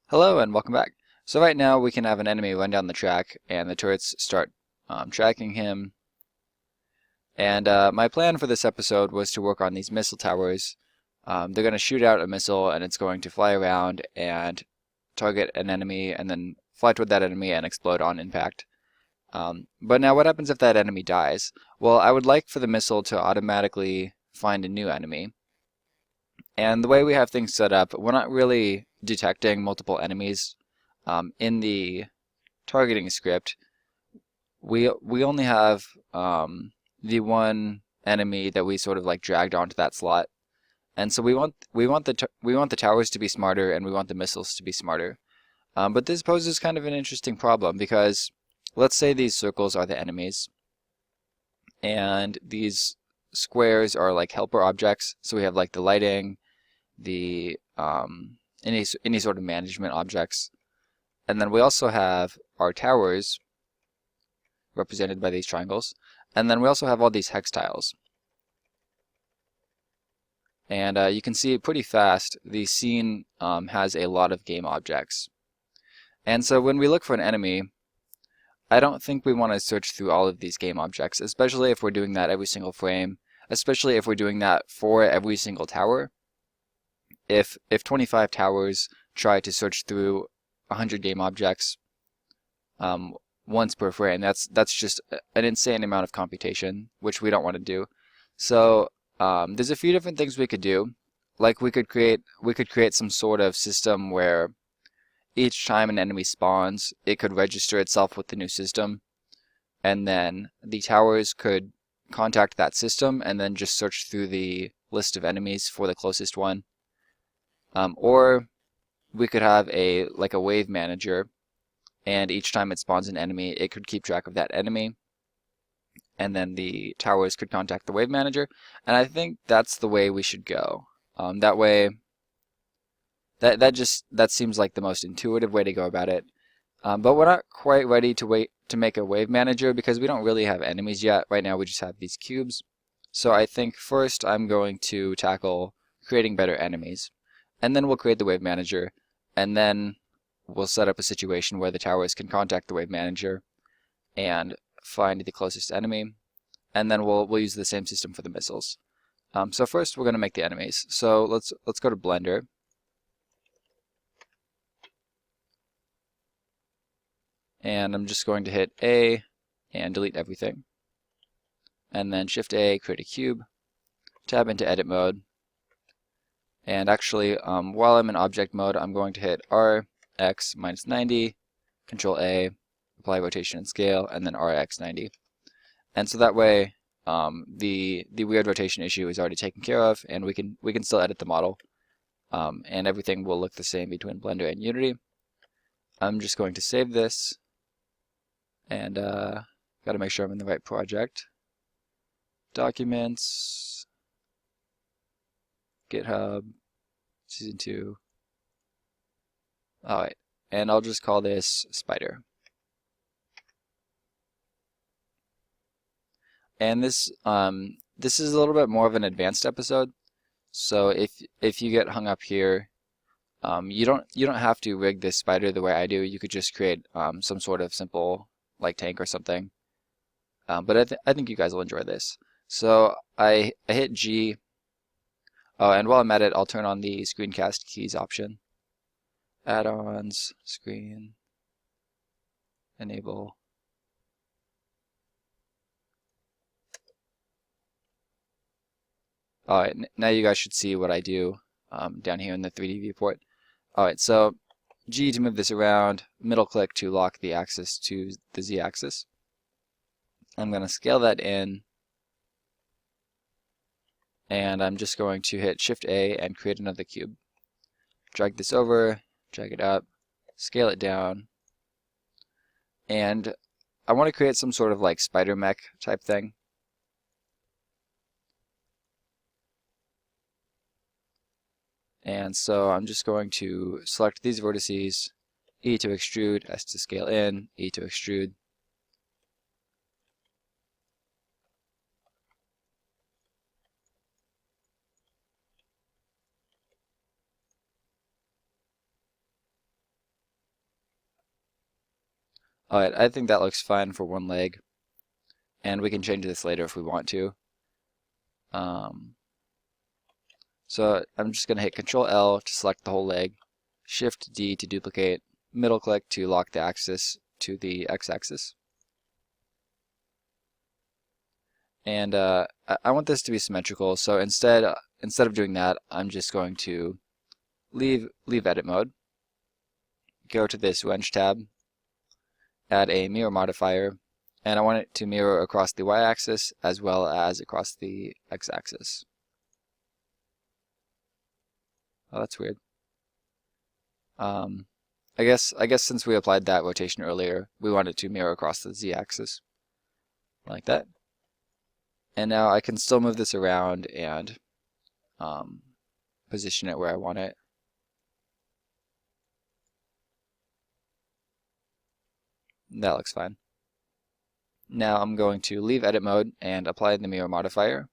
Hello and welcome back. So right now we can have an enemy run down the track and the turrets start tracking him. And my plan for this episode was to work on these missile towers. They're going to shoot out a missile and it's going to fly around and target an enemy and then fly toward that enemy and explode on impact. But now what happens if that enemy dies? Well, I would like for the missile to automatically find a new enemy. And the way we have things set up, we're not really detecting multiple enemies in the targeting script. We only have the one enemy that we sort of like dragged onto that slot, and so we want the towers to be smarter and we want the missiles to be smarter. But this poses kind of an interesting problem because let's say these circles are the enemies, and these squares are like helper objects. So we have like the lighting, the any sort of management objects. And then we also have our towers represented by these triangles. And then we also have all these hex tiles. And you can see pretty fast the scene has a lot of game objects. And so when we look for an enemy, I don't think we want to search through all of these game objects, especially if we're doing that every single frame, especially if we're doing that for every single tower. If 25 towers try to search through 100 game objects once per frame, that's just an insane amount of computation, which we don't want to do. So there's a few different things we could do. Like we could create some sort of system where each time an enemy spawns, it could register itself with the new system, and then the towers could contact that system and then just search through the list of enemies for the closest one. Or we could have a wave manager, and each time it spawns an enemy, it could keep track of that enemy, and then the towers could contact the wave manager. And I think that's the way we should go. That way, that seems like the most intuitive way to go about it. But we're not quite ready to make a wave manager because we don't really have enemies yet. Right now, we just have these cubes. So I think first I'm going to tackle creating better enemies. And then we'll create the wave manager, and then we'll set up a situation where the towers can contact the wave manager and find the closest enemy, and then we'll use the same system for the missiles. So first we're going to make the enemies. So let's go to Blender, and I'm just going to hit A and delete everything, and then Shift A, create a cube, tab into edit mode. And actually, while I'm in object mode, I'm going to hit RX minus 90, Control A, apply rotation and scale, and then RX 90. And so that way, the weird rotation issue is already taken care of, and we can still edit the model, and everything will look the same between Blender and Unity. I'm just going to save this, and got to make sure I'm in the right project. Documents, GitHub, Season 2. Alright, and I'll just call this Spider. And this is a little bit more of an advanced episode. So if you get hung up here, you don't have to rig this spider the way I do. You could just create some sort of simple like tank or something. But I think you guys will enjoy this. So I hit G. Oh, and while I'm at it, I'll turn on the screencast keys option. Add-ons, screen, enable. Alright, now you guys should see what I do down here in the 3D viewport. Alright, so G to move this around, middle click to lock the axis to the Z axis. I'm going to scale that in, and I'm just going to hit Shift A and create another cube. Drag this over, drag it up, scale it down, and I want to create some sort of like Spider Mech type thing. And so I'm just going to select these vertices, E to extrude, S to scale in, E to extrude. Alright, I think that looks fine for one leg. And we can change this later if we want to. So I'm just going to hit Control L to select the whole leg, Shift D to duplicate, middle click to lock the axis to the x-axis. And I want this to be symmetrical, so instead of doing that, I'm just going to leave edit mode, go to this wrench tab, add a mirror modifier, and I want it to mirror across the y-axis as well as across the x-axis. Oh, that's weird. I guess since we applied that rotation earlier, we want it to mirror across the z-axis, like that. And now I can still move this around and position it where I want it. That looks fine. Now I'm going to leave edit mode and apply the mirror modifier.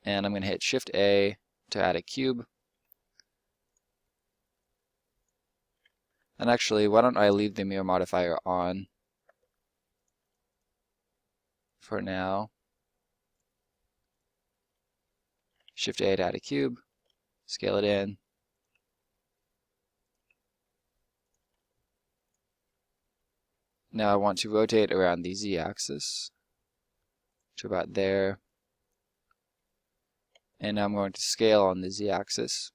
And I'm going to hit Shift A to add a cube. And actually, why don't I leave the mirror modifier on for now. Shift A to add a cube, scale it in. Now I want to rotate around the z-axis to about there. And now I'm going to scale on the z-axis.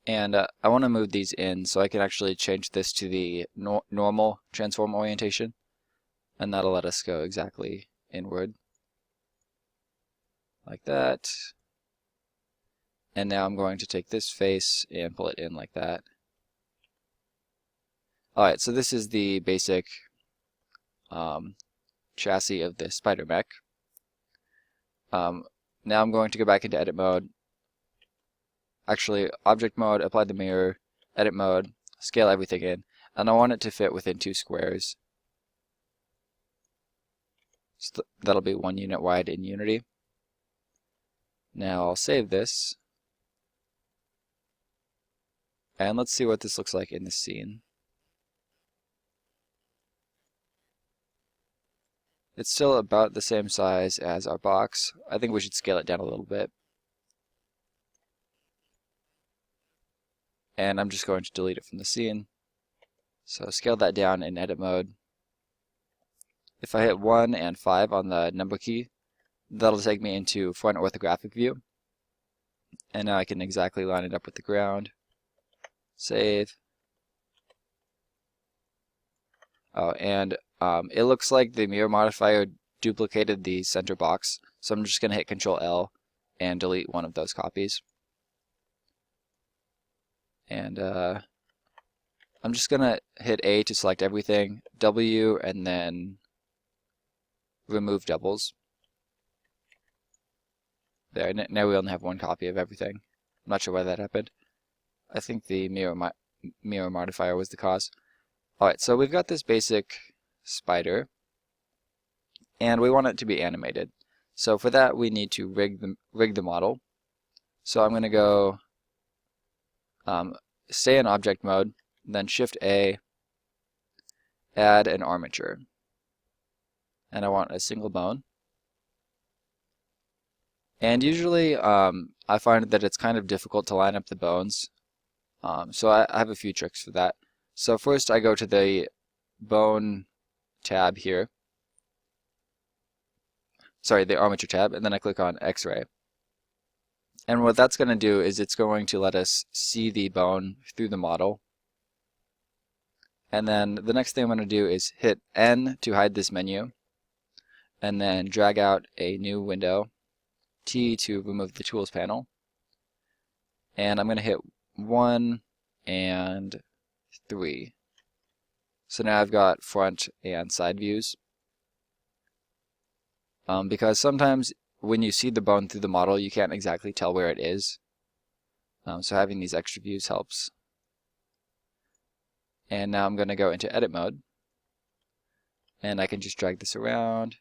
And I want to move these in so I can actually change this to the normal transform orientation. And that'll let us go exactly inward. Like that. And now I'm going to take this face and pull it in like that. Alright, so this is the basic chassis of the Spider Mech. Now I'm going to go back into edit mode. Actually, object mode, apply the mirror, edit mode, scale everything in, and I want it to fit within 2 squares. So that'll be 1 unit wide in Unity. Now I'll save this. And let's see what this looks like in the scene. It's still about the same size as our box. I think we should scale it down a little bit. And I'm just going to delete it from the scene. So scale that down in edit mode. If I hit 1 and 5 on the number key, that'll take me into front orthographic view. And now I can exactly line it up with the ground. Save. Oh, and it looks like the mirror modifier duplicated the center box. So I'm just going to hit Control L and delete one of those copies. And I'm just going to hit A to select everything, W, and then remove doubles. There, now we only have 1 copy of everything. I'm not sure why that happened. I think the mirror modifier was the cause. Alright, so we've got this basic spider, and we want it to be animated. So for that, we need to rig the model. So I'm going to go stay in object mode, then Shift A, add an armature. And I want a single bone. And usually I find that it's kind of difficult to line up the bones. So I have a few tricks for that. So first I go to the bone tab here. Sorry, the armature tab, and then I click on X-ray. And what that's going to do is it's going to let us see the bone through the model. And then the next thing I'm going to do is hit N to hide this menu, and then drag out a new window, T to remove the tools panel, and I'm going to hit 1 and 3. So now I've got front and side views. Because sometimes when you see the bone through the model, you can't exactly tell where it is. So having these extra views helps. And now I'm going to go into edit mode, and I can just drag this around.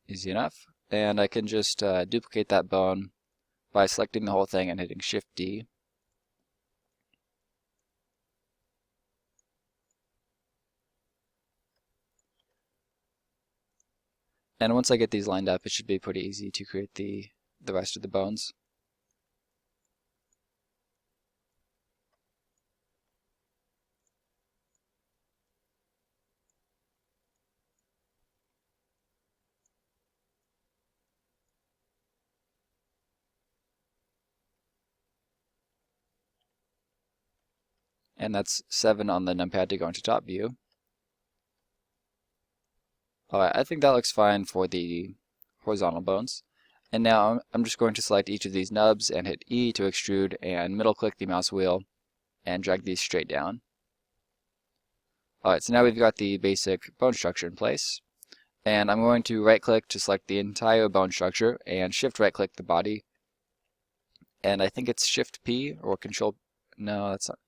Easy enough. And I can just duplicate that bone by selecting the whole thing and hitting Shift D. And once I get these lined up, it should be pretty easy to create the rest of the bones. And that's 7 on the numpad to go into top view. Alright, I think that looks fine for the horizontal bones. And now I'm just going to select each of these nubs and hit E to extrude and middle click the mouse wheel and drag these straight down. Alright, so now we've got the basic bone structure in place. And I'm going to right click to select the entire bone structure and shift right click the body. And I think it's Shift P or Control, no, that's not.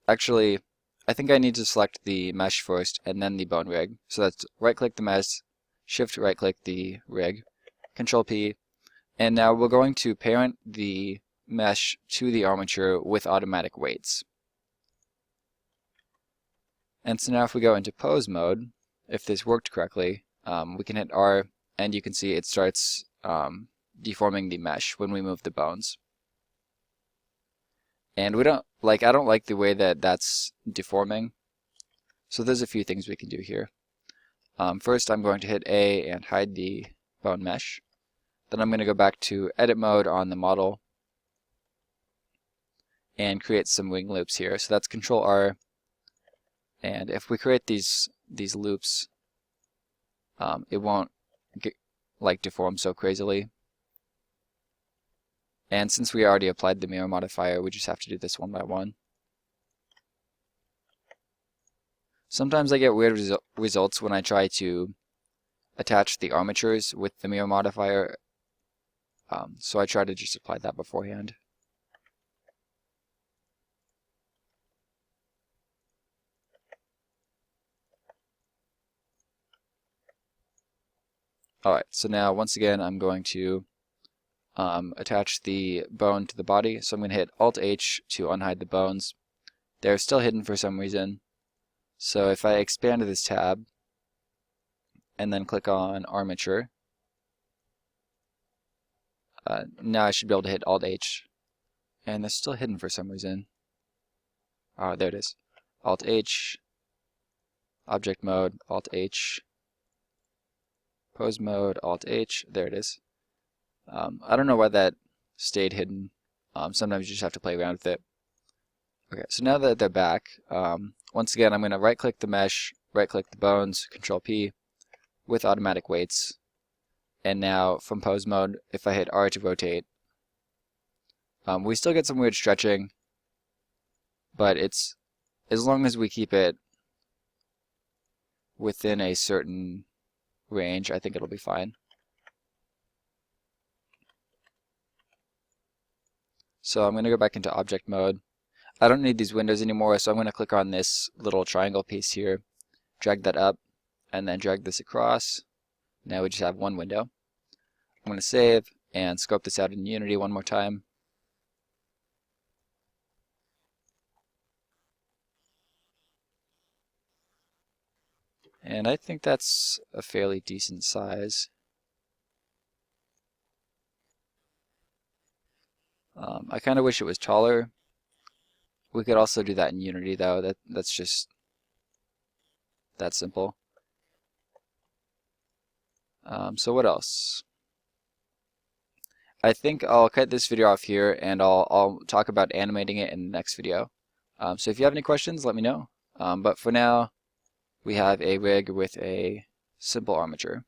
Actually, I think I need to select the mesh first and then the bone rig. So that's right click the mesh, shift right click the rig, Control P, and now we're going to parent the mesh to the armature with automatic weights. And so now if we go into pose mode, if this worked correctly, we can hit R and you can see it starts deforming the mesh when we move the bones. And I don't like the way that that's deforming. So there's a few things we can do here. First, I'm going to hit A and hide the bone mesh. Then I'm going to go back to edit mode on the model and create some wing loops here. So that's Control R. And if we create these loops, it won't deform so crazily. And since we already applied the mirror modifier, we just have to do this one by one. Sometimes I get weird results when I try to attach the armatures with the mirror modifier, so I try to just apply that beforehand. Alright, so now once again I'm going to attach the bone to the body. So I'm going to hit Alt-H to unhide the bones. They're still hidden for some reason. So if I expand this tab and then click on Armature, now I should be able to hit Alt-H. And they're still hidden for some reason. Oh, there it is. Alt-H, Object Mode, Alt-H, Pose Mode, Alt-H, there it is. I don't know why that stayed hidden. Sometimes you just have to play around with it. Okay, so now that they're back, once again I'm going to right click the mesh, right click the bones, Control P with automatic weights. And now from pose mode, if I hit R to rotate, we still get some weird stretching, but it's as long as we keep it within a certain range, I think it'll be fine. So I'm going to go back into object mode. I don't need these windows anymore, so I'm going to click on this little triangle piece here, drag that up, and then drag this across. Now we just have one window. I'm going to save and scope this out in Unity one more time. And I think that's a fairly decent size. I kind of wish it was taller. We could also do that in Unity though. That's just that simple. So what else? I think I'll cut this video off here and I'll talk about animating it in the next video. So if you have any questions, let me know. But for now, we have a rig with a simple armature.